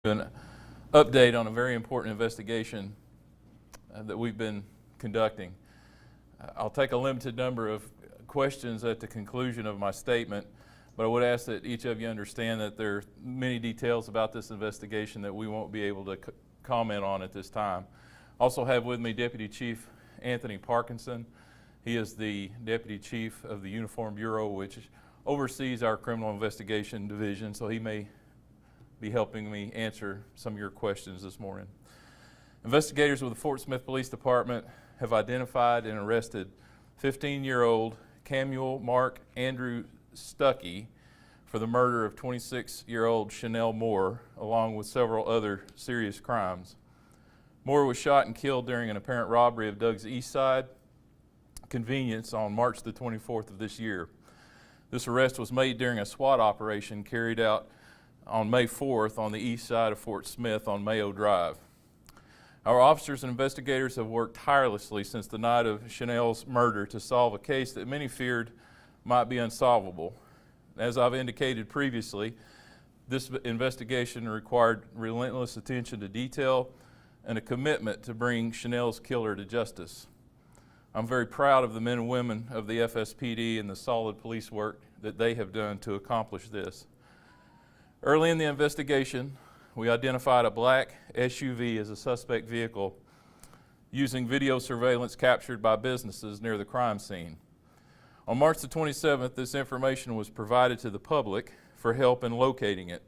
An update on a very important investigation that we've been conducting. I'll take a limited number of questions at the conclusion of my statement, but I would ask that each of you understand that there are many details about this investigation that we won't be able to comment on at this time. Also have with me Deputy Chief Anthony Parkinson. He is the Deputy Chief of the Uniform Bureau, which oversees our Criminal Investigation Division, so he may be helping me answer some of your questions this morning. Investigators with the Fort Smith Police Department have identified and arrested 15-year-old Camuel Mark Andrew Stuckey for the murder of 26-year-old Chanel Moore, along with several other serious crimes. Moore was shot and killed during an apparent robbery of Doug's East Side convenience on March the 24th of this year. This arrest was made during a SWAT operation carried out on May 4th on the east side of Fort Smith on Mayo Drive. Our officers and investigators have worked tirelessly since the night of Chanel's murder to solve a case that many feared might be unsolvable. As I've indicated previously, this investigation required relentless attention to detail and a commitment to bring Chanel's killer to justice. I'm very proud of the men and women of the FSPD and the solid police work that they have done to accomplish this. Early in the investigation, we identified a black SUV as a suspect vehicle using video surveillance captured by businesses near the crime scene. On March the 27th, this information was provided to the public for help in locating it.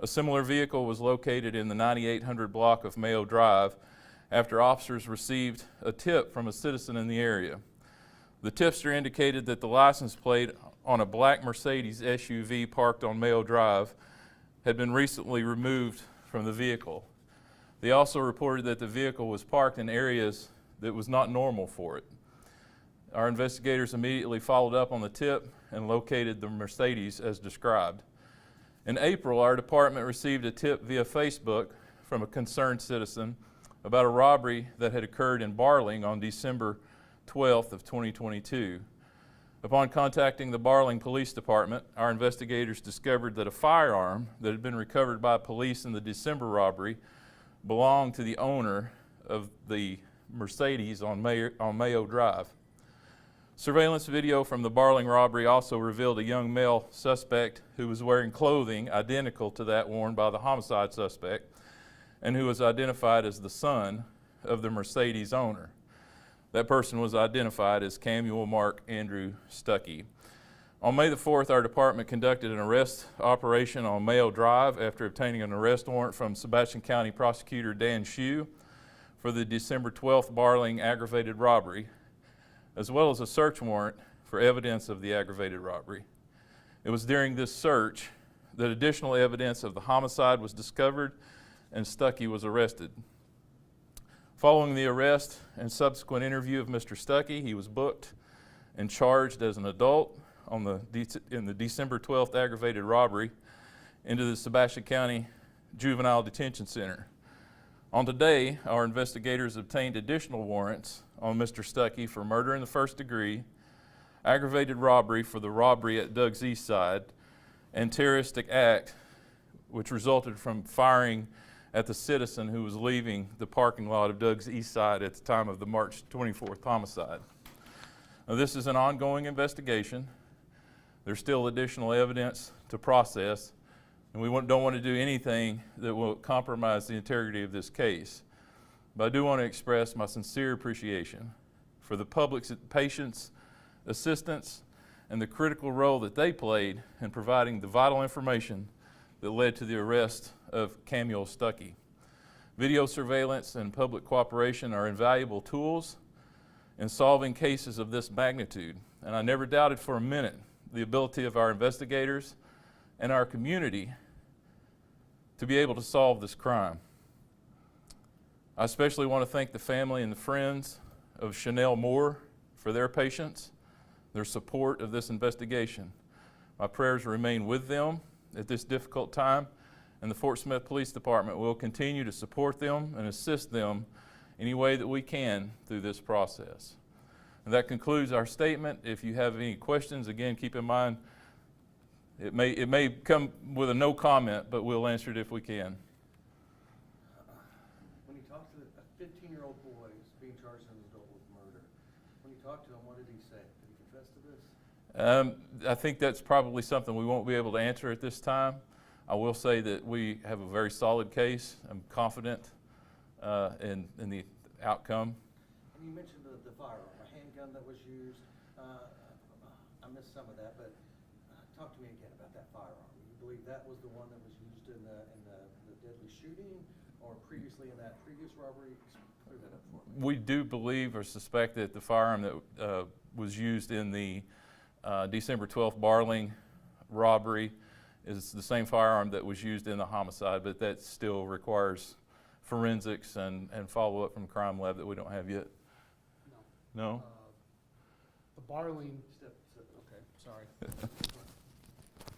A similar vehicle was located in the 9800 block of Mayo Drive after officers received a tip from a citizen in the area. The tipster indicated that the license plate on a black Mercedes SUV parked on Mayo Drive had been recently removed from the vehicle. They also reported that the vehicle was parked in areas that was not normal for it. Our investigators immediately followed up on the tip and located the Mercedes as described. In April, our department received a tip via Facebook from a concerned citizen about a robbery that had occurred in Barling on December 12th of 2022. Upon contacting the Barling Police Department, our investigators discovered that a firearm that had been recovered by police in the December robbery belonged to the owner of the Mercedes on Mayo Drive. Surveillance video from the Barling robbery also revealed a young male suspect who was wearing clothing identical to that worn by the homicide suspect and who was identified as the son of the Mercedes owner. That person was identified as Camuel Mark Andrew Stuckey. On May the 4th, our department conducted an arrest operation on Mayo Drive after obtaining an arrest warrant from Sebastian County Prosecutor Dan Shue for the December 12th Barling aggravated robbery, as well as a search warrant for evidence of the aggravated robbery. It was during this search that additional evidence of the homicide was discovered and Stuckey was arrested. Following the arrest and subsequent interview of Mr. Stuckey, he was booked and charged as an adult in the December 12th aggravated robbery into the Sebastian County Juvenile Detention Center. On today, our investigators obtained additional warrants on Mr. Stuckey for murder in the first degree, aggravated robbery for the robbery at Doug's East Side, and terroristic act which resulted from firing at the citizen who was leaving the parking lot of Doug's East Side at the time of the March 24th homicide. Now, this is an ongoing investigation. There's still additional evidence to process, and we don't want to do anything that will compromise the integrity of this case. But I do want to express my sincere appreciation for the public's patience, assistance, and the critical role that they played in providing the vital information that led to the arrest of Camuel Stuckey. Video surveillance and public cooperation are invaluable tools in solving cases of this magnitude, and I never doubted for a minute the ability of our investigators and our community to be able to solve this crime. I especially want to thank the family and the friends of Chanel Moore for their patience, their support of this investigation. My prayers remain with them at this difficult time, and the Fort Smith Police Department will continue to support them and assist them any way that we can through this process. And that concludes our statement. If you have any questions, again, keep in mind It may come with a no comment, but we'll answer it if we can. talked to a 15-year-old boy who's being charged as an adult with murder. When you talked to him, what did he say? Did he confess to this? I think that's probably something we won't be able to answer at this time. I will say that we have a very solid case. I'm confident in the outcome. And you mentioned the firearm, a handgun that was used. I missed some of that, but talk to me again about that firearm. You believe that was the one that was used in the deadly shooting, or previously in that previous robbery? Clear that up for me. We do believe or suspect that the firearm that was used in the December 12th Barling robbery is the same firearm that was used in the homicide, but that still requires forensics and follow-up from crime lab that we don't have yet. No. No? The Barling, okay, sorry.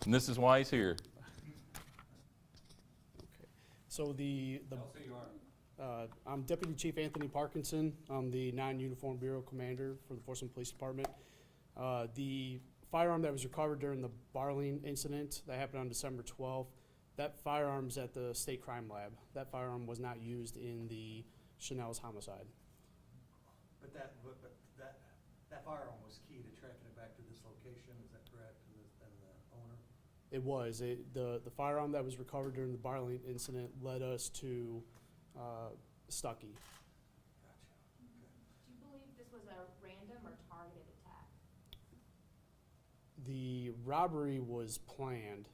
And this is why he's here. Okay. So I'm Deputy Chief Anthony Parkinson. I'm the non-uniform bureau commander for the Fort Smith Police Department. The firearm that was recovered during the Barling incident that happened on December 12th, that firearm's at the state crime lab. That firearm was not used in the Chanel's homicide. But that firearm was key to tracking it back to this location, is that correct, and the owner? It was. The firearm that was recovered during the Barling incident led us to Stuckey. Gotcha. Okay. Do you believe this was a random or targeted attack? The robbery was planned.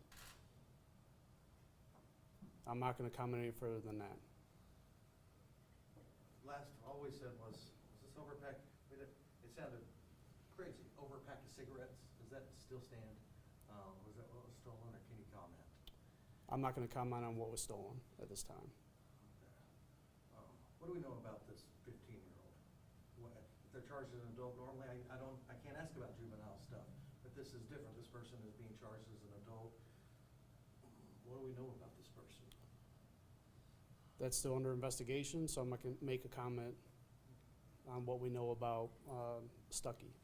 I'm not going to comment any further than that. Last, all we said was this overpack? It sounded crazy. Overpack of cigarettes. Does that still stand? Was that what was stolen, or can you comment? I'm not going to comment on what was stolen at this time. Okay. What do we know about this 15-year-old? If they're charged as an adult, normally I can't ask about juvenile stuff, but this is different. This person is being charged as an adult. What do we know about this person? That's still under investigation, so I'm not going to make a comment on what we know about Stuckey.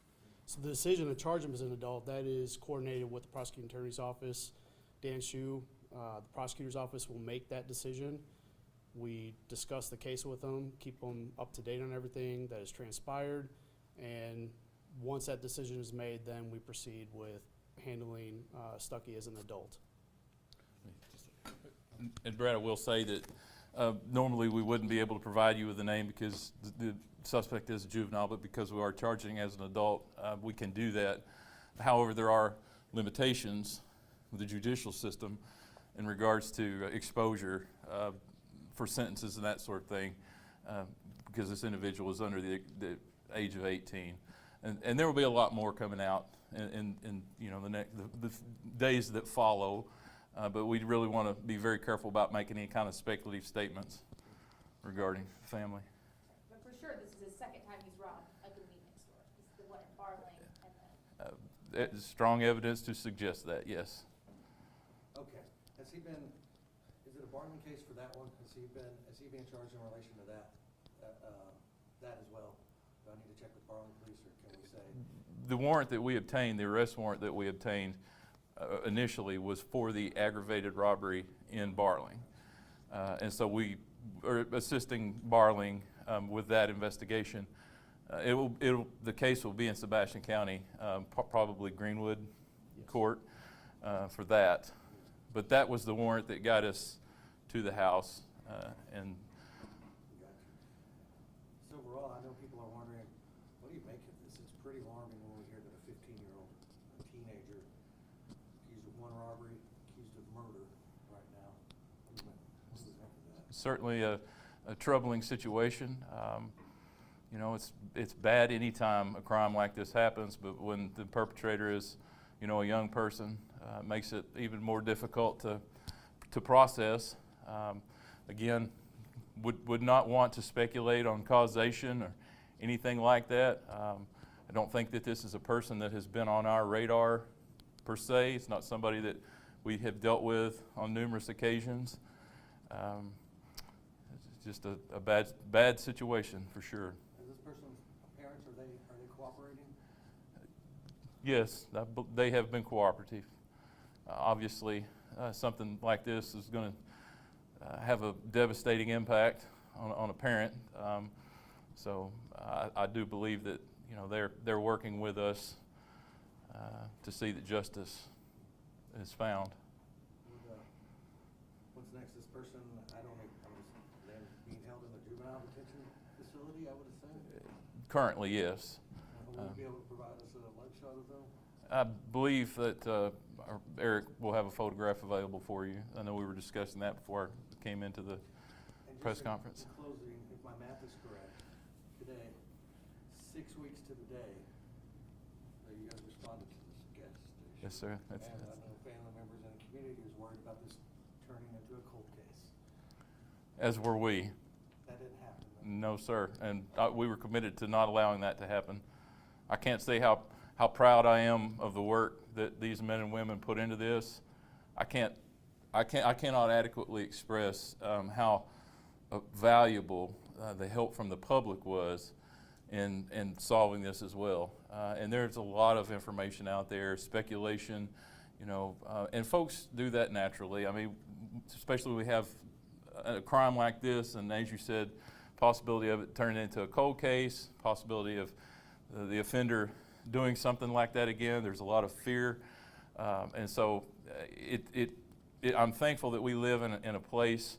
So the decision to charge him as an adult, that is coordinated with the prosecuting attorney's office. Dan Shue, the prosecutor's office will make that decision. We discuss the case with them, keep them up to date on everything that has transpired, and once that decision is made, then we proceed with handling Stuckey as an adult. And Brad, I will say that normally we wouldn't be able to provide you with a name because the suspect is a juvenile, but because we are charging as an adult, we can do that. However, there are limitations with the judicial system in regards to exposure for sentences and that sort of thing, because this individual is under the age of 18. And there will be a lot more coming out in the days that follow. But we really want to be very careful about making any kind of speculative statements regarding family. But for sure, this is his second time he's robbed a convenience store. This is the one in Barling and then... There's strong evidence to suggest that, yes. Okay. Is it a Barling case for that one? Is he being charged in relation to that as well? Do I need to check with Barling police, or can we say? The warrant that we obtained, the arrest warrant that we obtained initially was for the aggravated robbery in Barling. And so we are assisting Barling with that investigation. The case will be in Sebastian County, probably Greenwood Court for that. But that was the warrant that got us to the house. And So overall, I know people are wondering, what do you make of this? It's pretty alarming when we hear that a 15-year-old, a teenager, accused of one robbery, accused of murder right now. What do you make of that? certainly a troubling situation. It's bad anytime a crime like this happens, but when the perpetrator is, a young person, it makes it even more difficult to process. Again, would not want to speculate on causation or anything like that. I don't think that this is a person that has been on our radar per se. It's not somebody that we have dealt with on numerous occasions. It's just a bad situation for sure. Is this person's parents, are they cooperating? Yes, they have been cooperative. Obviously, something like this is going to have a devastating impact on a parent. So I do believe that, you know, they're working with us to see that justice is found. What's next? This person, I don't know, they're being held in the juvenile detention facility, I would assume? Currently, yes. Will you be able to provide us a mug shot of them? I believe that Eric will have a photograph available for you. I know we were discussing that before I came into the And press just conference. in closing, if my math is correct, today, 6 weeks to the day, that you guys responded to this gas station. Yes, sir. And I know family members in the community is worried about this turning into a cold case. As were we. That didn't happen. No, sir. And we were committed to not allowing that to happen. I can't say how proud I am of the work that these men and women put into this. I cannot adequately express how valuable the help from the public was in solving this as well. And there's a lot of information out there, speculation, you know, and folks do that naturally. I mean, especially when we have a crime like this, and as you said, possibility of it turning into a cold case, possibility of the offender doing something like that again. There's a lot of fear, and so I'm thankful that we live in a place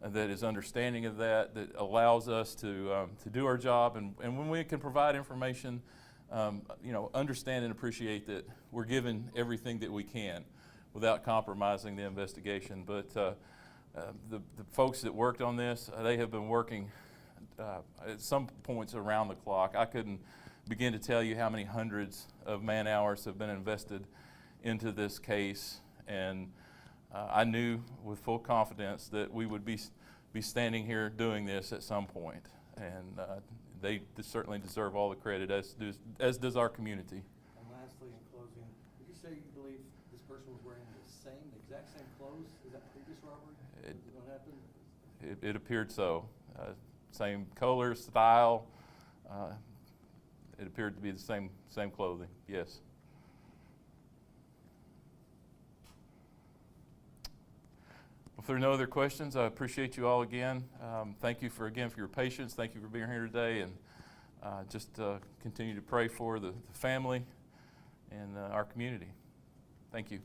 that is understanding of that allows us to do our job, and when we can provide information, you know, understand and appreciate that we're given everything that we can without compromising the investigation. But the folks that worked on this, they have been working at some points around the clock. I couldn't begin to tell you how many hundreds of man hours have been invested into this case, and I knew with full confidence that we would be standing here doing this at some point, and they certainly deserve all the credit, as does our community. And lastly, in closing, would you say you believe this person was wearing the exact same clothes as that previous robbery? What happened? It appeared so. Same color, style. It appeared to be the same clothing, yes. If there are no other questions, I appreciate you all again. Thank you for your patience. Thank you for being here today, and just continue to pray for the family and our community. Thank you.